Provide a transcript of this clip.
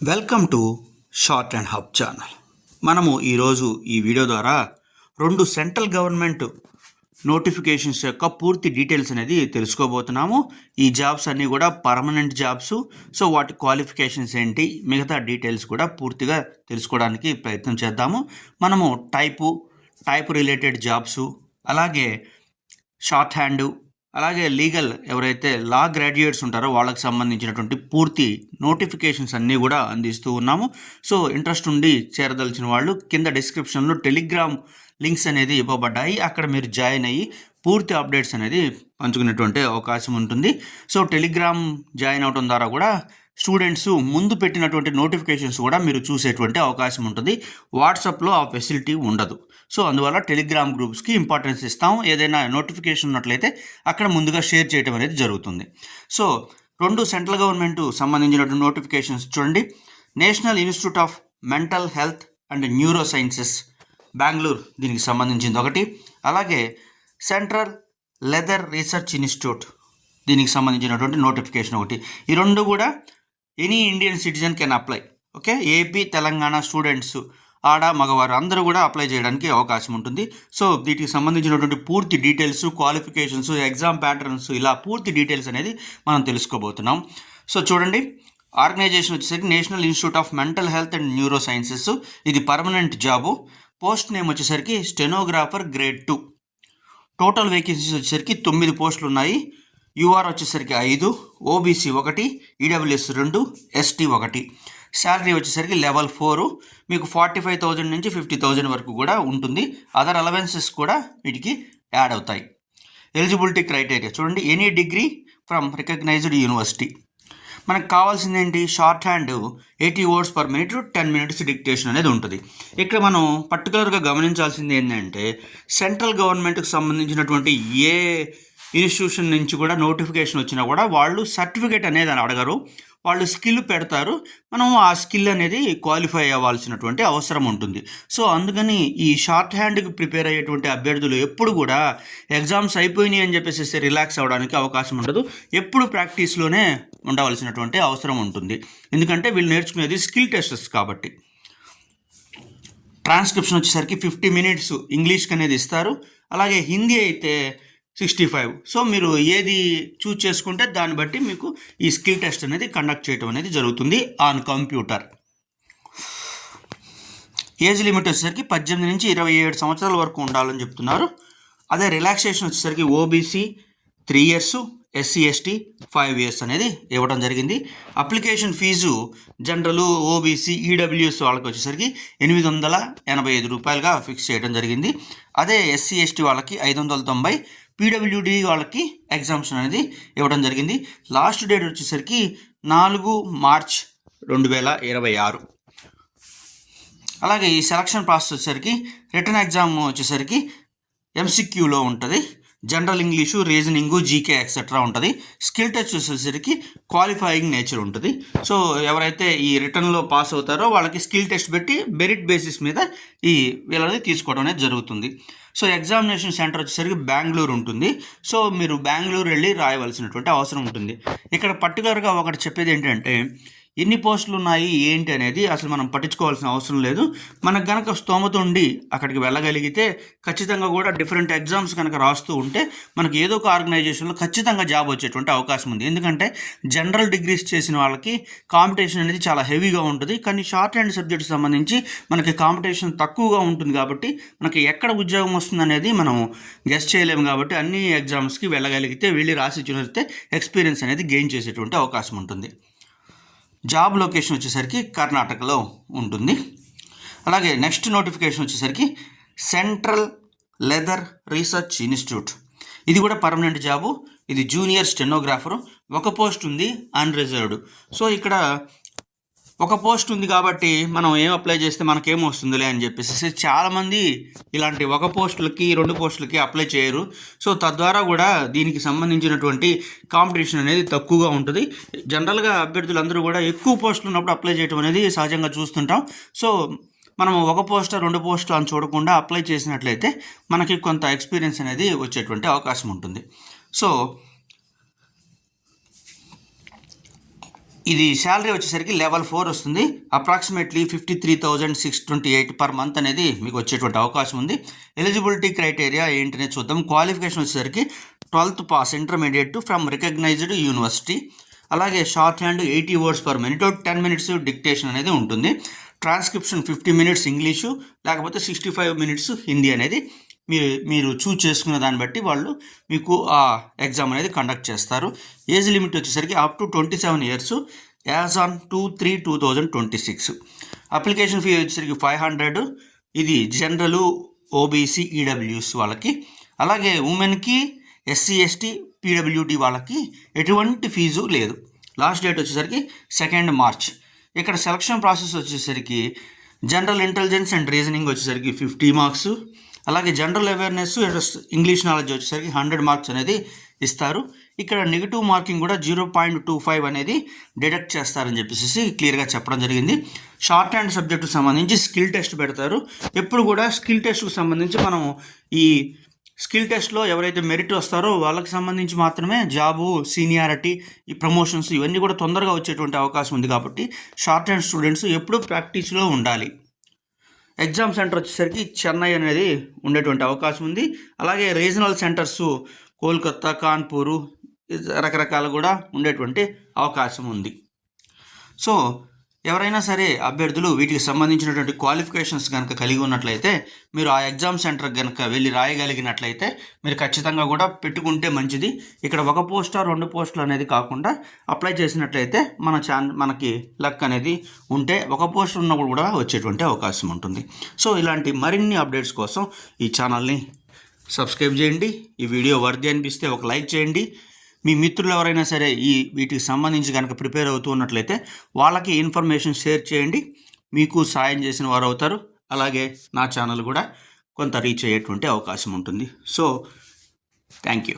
Welcome to short and hub channel. మనము ఈరోజు ఈ వీడియో ద్వారా రెండు సెంట్రల్ గవర్నమెంట్ నోటిఫికేషన్స్ యొక్క పూర్తి డీటెయిల్స్ అనేది తెలుసుకోబోతున్నాము. ఈ జాబ్స్ అన్నీ కూడా పర్మనెంట్ జాబ్స్. సో వాటి క్వాలిఫికేషన్స్ ఏంటి, మిగతా డీటెయిల్స్ కూడా పూర్తిగా తెలుసుకోవడానికి ప్రయత్నం చేద్దాము. మనము టైప్ రిలేటెడ్ జాబ్స్, అలాగే షార్ట్ హ్యాండ్, అలాగే లీగల్ ఎవరైతే లా గ్రాడ్యుయేట్స్ ఉంటారో వాళ్ళకి సంబంధించినటువంటి పూర్తి నోటిఫికేషన్స్ అన్నీ కూడా అందిస్తూ ఉన్నాము. సో ఇంట్రెస్ట్ ఉండి చేరదలిచిన వాళ్ళు కింద డిస్క్రిప్షన్లో టెలిగ్రామ్ లింక్స్ అనేది ఇవ్వబడ్డాయి. అక్కడ మీరు జాయిన్ అయ్యి పూర్తి అప్డేట్స్ అనేది పంచుకునేటువంటి అవకాశం ఉంటుంది. సో టెలిగ్రామ్ జాయిన్ అవడం ద్వారా కూడా స్టూడెంట్స్ ముందు పెట్టినటువంటి నోటిఫికేషన్స్ కూడా మీరు చూసేటువంటి అవకాశం ఉంటుంది. వాట్సాప్లో ఆ ఫెసిలిటీ ఉండదు. సో అందువల్ల టెలిగ్రామ్ గ్రూప్స్కి ఇంపార్టెన్స్ ఇస్తాం. ఏదైనా నోటిఫికేషన్ ఉన్నట్లయితే అక్కడ ముందుగా షేర్ చేయడం అనేది జరుగుతుంది. సో రెండు సెంట్రల్ గవర్నమెంట్ సంబంధించినటువంటి నోటిఫికేషన్స్ చూడండి. National institute of mental health and neuro sciences Bengaluru, దీనికి సంబంధించింది ఒకటి. అలాగే సెంట్రల్ లెదర్ రీసెర్చ్ ఇన్స్టిట్యూట్, దీనికి సంబంధించినటువంటి నోటిఫికేషన్ ఒకటి. ఈ రెండు కూడా any Indian citizen can apply. Okay, AP Telangana students, ఆడ మగవారు అందరూ కూడా అప్లై చేయడానికి అవకాశం ఉంటుంది. సో వీటికి సంబంధించినటువంటి పూర్తి డీటెయిల్స్, క్వాలిఫికేషన్స్, ఎగ్జామ్ ప్యాటర్న్స్, ఇలా పూర్తి డీటెయిల్స్ అనేది మనం తెలుసుకోబోతున్నాం. సో చూడండి, ఆర్గనైజేషన్ వచ్చేసరికి national institute of mental health and neuro sciences, ఇది పర్మనెంట్ జాబు. పోస్ట్ నేమ్ వచ్చేసరికి స్టెనోగ్రాఫర్ గ్రేడ్ 2. టోటల్ వేకెన్సీస్ వచ్చేసరికి 9 పోస్టులు ఉన్నాయి. యూఆర్ వచ్చేసరికి 5, ఓబీసీ 1, ఈడబ్ల్యూఎస్ 2, ఎస్టీ 1. శాలరీ వచ్చేసరికి లెవెల్ 4. మీకు 45,000 నుంచి 50,000 వరకు కూడా ఉంటుంది. అదర్ అలవెన్సెస్ కూడా వీటికి యాడ్ అవుతాయి. ఎలిజిబిలిటీ క్రైటీరియా చూడండి, any degree from recognized university. మనకు కావాల్సింది ఏంటి, shorthand 80 words per minute, 10 minutes dictation అనేది ఉంటుంది. ఇక్కడ మనం పర్టికులర్గా గమనించాల్సింది ఏంటంటే, సెంట్రల్ గవర్నమెంట్కి సంబంధించినటువంటి ఏ ఇన్స్టిట్యూషన్ నుంచి కూడా నోటిఫికేషన్ వచ్చినా కూడా వాళ్ళు సర్టిఫికేట్ అనేది అని అడగరు, వాళ్ళు స్కిల్ పెడతారు. మనం ఆ స్కిల్ అనేది క్వాలిఫై అవ్వాల్సినటువంటి అవసరం ఉంటుంది. సో అందుకని ఈ షార్ట్ హ్యాండ్కి ప్రిపేర్ అయ్యేటువంటి అభ్యర్థులు ఎప్పుడు కూడా ఎగ్జామ్స్ అయిపోయినాయి అని చెప్పేసి రిలాక్స్ అవ్వడానికి అవకాశం ఉండదు. ఎప్పుడు ప్రాక్టీస్లోనే ఉండవలసినటువంటి అవసరం ఉంటుంది. ఎందుకంటే వీళ్ళు నేర్చుకునేది స్కిల్ టెస్టర్స్ కాబట్టి. ట్రాన్స్క్రిప్షన్ వచ్చేసరికి 50 minutes ఇంగ్లీష్కి అనేది ఇస్తారు. అలాగే హిందీ అయితే 65. సో మీరు ఏది చూస్ చేసుకుంటే దాన్ని బట్టి మీకు ఈ స్కిల్ టెస్ట్ అనేది కండక్ట్ చేయడం అనేది జరుగుతుంది ఆన్ కంప్యూటర్. ఏజ్ లిమిట్ వచ్చేసరికి 18 నుంచి 27 సంవత్సరాల వరకు ఉండాలని చెప్తున్నారు. అదే రిలాక్సేషన్ వచ్చేసరికి OBC 3 years, SC ST 5 years అనేది ఇవ్వడం జరిగింది. Application fee general, OBC, EWS వాళ్ళకి వచ్చేసరికి 885 రూపాయలుగా ఫిక్స్ చేయడం జరిగింది. అదే ఎస్సీ ఎస్టీ వాళ్ళకి 590, పీడబ్ల్యూడి వాళ్ళకి ఎగ్జామ్షన్ అనేది ఇవ్వడం జరిగింది. లాస్ట్ డేట్ వచ్చేసరికి 4 March 2026. అలాగే ఈ సెలక్షన్ ప్రాసెస్ వచ్చేసరికి రిటర్న్ ఎగ్జామ్ వచ్చేసరికి ఎంసీక్యూలో ఉంటుంది. General English, reasoning, GK etcetera ఉంటుంది. స్కిల్ టెస్ట్ వచ్చేసరికి క్వాలిఫైయింగ్ నేచర్ ఉంటుంది. సో ఎవరైతే ఈ రిటర్న్లో పాస్ అవుతారో వాళ్ళకి స్కిల్ టెస్ట్ పెట్టి మెరిట్ బేసిస్ మీద ఈ వీళ్ళని తీసుకోవడం అనేది జరుగుతుంది. సో ఎగ్జామినేషన్ సెంటర్ వచ్చేసరికి బెంగళూరు ఉంటుంది. సో మీరు బెంగళూరు వెళ్ళి రాయవలసినటువంటి అవసరం ఉంటుంది. ఇక్కడ పర్టికులర్గా ఒకటి చెప్పేది ఏంటంటే, ఎన్ని పోస్టులు ఉన్నాయి ఏంటి అనేది అసలు మనం పట్టించుకోవాల్సిన అవసరం లేదు. మనకు కనుక స్తోమత ఉండి అక్కడికి వెళ్ళగలిగితే ఖచ్చితంగా కూడా డిఫరెంట్ ఎగ్జామ్స్ కనుక రాస్తూ ఉంటే మనకి ఏదో ఒక ఆర్గనైజేషన్లో ఖచ్చితంగా జాబ్ వచ్చేటువంటి అవకాశం ఉంది. ఎందుకంటే జనరల్ డిగ్రీస్ చేసిన వాళ్ళకి కాంపిటీషన్ అనేది చాలా హెవీగా ఉంటుంది. కానీ షార్ట్ హ్యాండ్ సబ్జెక్ట్కి సంబంధించి మనకి కాంపిటీషన్ తక్కువగా ఉంటుంది. కాబట్టి మనకి ఎక్కడ ఉద్యోగం వస్తుంది అనేది మనం గెస్ చేయలేము. కాబట్టి అన్ని ఎగ్జామ్స్కి వెళ్ళగలిగితే, వెళ్ళి రాసి చూస్తే ఎక్స్పీరియన్స్ అనేది గెయిన్ చేసేటువంటి అవకాశం ఉంటుంది. జాబ్ లొకేషన్ వచ్చేసరికి కర్ణాటకలో ఉంటుంది. అలాగే నెక్స్ట్ నోటిఫికేషన్ వచ్చేసరికి సెంట్రల్ లెదర్ రీసెర్చ్ ఇన్స్టిట్యూట్, ఇది కూడా పర్మనెంట్ జాబు. ఇది జూనియర్ స్టెనోగ్రాఫరు, ఒక పోస్ట్ ఉంది అన్రిజర్వ్డ్. సో ఇక్కడ ఒక పోస్ట్ ఉంది కాబట్టి మనం ఏం అప్లై చేస్తే మనకేం వస్తుందిలే అని చెప్పేసి చాలామంది ఇలాంటి ఒక పోస్టులకి 2 పోస్టులకి అప్లై చేయరు. సో తద్వారా కూడా దీనికి సంబంధించినటువంటి కాంపిటీషన్ అనేది తక్కువగా ఉంటుంది. జనరల్గా అభ్యర్థులందరూ కూడా ఎక్కువ పోస్టులు ఉన్నప్పుడు అప్లై చేయడం అనేది సహజంగా చూస్తుంటాం. సో మనం ఒక పోస్ట్ 2 పోస్టులు అని చూడకుండా అప్లై చేసినట్లయితే మనకి కొంత ఎక్స్పీరియన్స్ అనేది వచ్చేటువంటి అవకాశం ఉంటుంది. సో ఇది శాలరీ వచ్చేసరికి లెవెల్ 4 వస్తుంది. అప్రాక్సిమేట్లీ 53,628 పర్ మంత్ అనేది మీకు వచ్చేటువంటి అవకాశం ఉంది. ఎలిజిబిలిటీ క్రైటీరియా ఏంటనే చూద్దాం. క్వాలిఫికేషన్ వచ్చేసరికి 12th pass intermediate from recognized university. అలాగే shorthand 80 words per minute, 10 minutes dictation అనేది ఉంటుంది. ట్రాన్స్క్రిప్షన్ 50 minutes ఇంగ్లీషు, లేకపోతే 65 minutes హిందీ అనేది మీరు చూజ్ చేసుకున్న దాన్ని బట్టి వాళ్ళు మీకు ఆ ఎగ్జామ్ అనేది కండక్ట్ చేస్తారు. ఏజ్ లిమిట్ వచ్చేసరికి up to 27 years as on 2/3/2026. Application fee వచ్చేసరికి 500. ఇది జనరల్, ఓబీసీ, ఈడబ్ల్యూఎస్ వాళ్ళకి. అలాగే ఉమెన్కి, ఎస్సీ, ఎస్టీ, పీడబ్ల్యూడి వాళ్ళకి ఎటువంటి ఫీజు లేదు. లాస్ట్ డేట్ వచ్చేసరికి 2nd March. ఇక్కడ సెలక్షన్ ప్రాసెస్ వచ్చేసరికి జనరల్ ఇంటెలిజెన్స్ అండ్ రీజనింగ్ వచ్చేసరికి 50 marks. అలాగే జనరల్ అవేర్నెస్, ఇంగ్లీష్ నాలెడ్జ్ వచ్చేసరికి 100 marks అనేది ఇస్తారు. ఇక్కడ నెగిటివ్ మార్కింగ్ కూడా 0.25 అనేది డిడక్ట్ చేస్తారని చెప్పేసి క్లియర్గా చెప్పడం జరిగింది. షార్ట్ హ్యాండ్ సబ్జెక్టుకు సంబంధించి స్కిల్ టెస్ట్ పెడతారు. ఎప్పుడు కూడా స్కిల్ టెస్ట్కు సంబంధించి మనం ఈ స్కిల్ టెస్ట్లో ఎవరైతే మెరిట్ వస్తారో వాళ్ళకి సంబంధించి మాత్రమే జాబు, సీనియారిటీ, ఈ ప్రమోషన్స్ ఇవన్నీ కూడా తొందరగా వచ్చేటువంటి అవకాశం ఉంది. కాబట్టి షార్ట్ హ్యాండ్ స్టూడెంట్స్ ఎప్పుడూ ప్రాక్టీస్లో ఉండాలి. ఎగ్జామ్ సెంటర్ వచ్చేసరికి చెన్నై అనేది ఉండేటువంటి అవకాశం ఉంది. అలాగే రీజనల్ సెంటర్స్ కోల్కతా, కాన్పూరు రకరకాలు కూడా ఉండేటువంటి అవకాశం ఉంది. సో ఎవరైనా సరే అభ్యర్థులు వీటికి సంబంధించినటువంటి క్వాలిఫికేషన్స్ కనుక కలిగి ఉన్నట్లయితే, మీరు ఆ ఎగ్జామ్ సెంటర్ కనుక వెళ్ళి రాయగలిగినట్లయితే మీరు ఖచ్చితంగా కూడా పెట్టుకుంటే మంచిది. ఇక్కడ 1 పోస్ట్ 2 పోస్టులు అనేది కాకుండా అప్లై చేసినట్లయితే మనకి లక్ అనేది ఉంటే 1 పోస్ట్ ఉన్నప్పుడు కూడా వచ్చేటువంటి అవకాశం ఉంటుంది. సో ఇలాంటి మరిన్ని అప్డేట్స్ కోసం ఈ ఛానల్ని సబ్స్క్రైబ్ చేయండి. ఈ వీడియో వర్ది అనిపిస్తే ఒక లైక్ చేయండి. మీ మిత్రులు ఎవరైనా సరే వీటికి సంబంధించి కనుక ప్రిపేర్ అవుతూ ఉన్నట్లయితే వాళ్ళకి ఇన్ఫర్మేషన్ షేర్ చేయండి. మీకు సాయం చేసిన వారు అవుతారు. అలాగే నా ఛానల్ కూడా కొంత రీచ్ అయ్యేటువంటి అవకాశం ఉంటుంది. So thank you.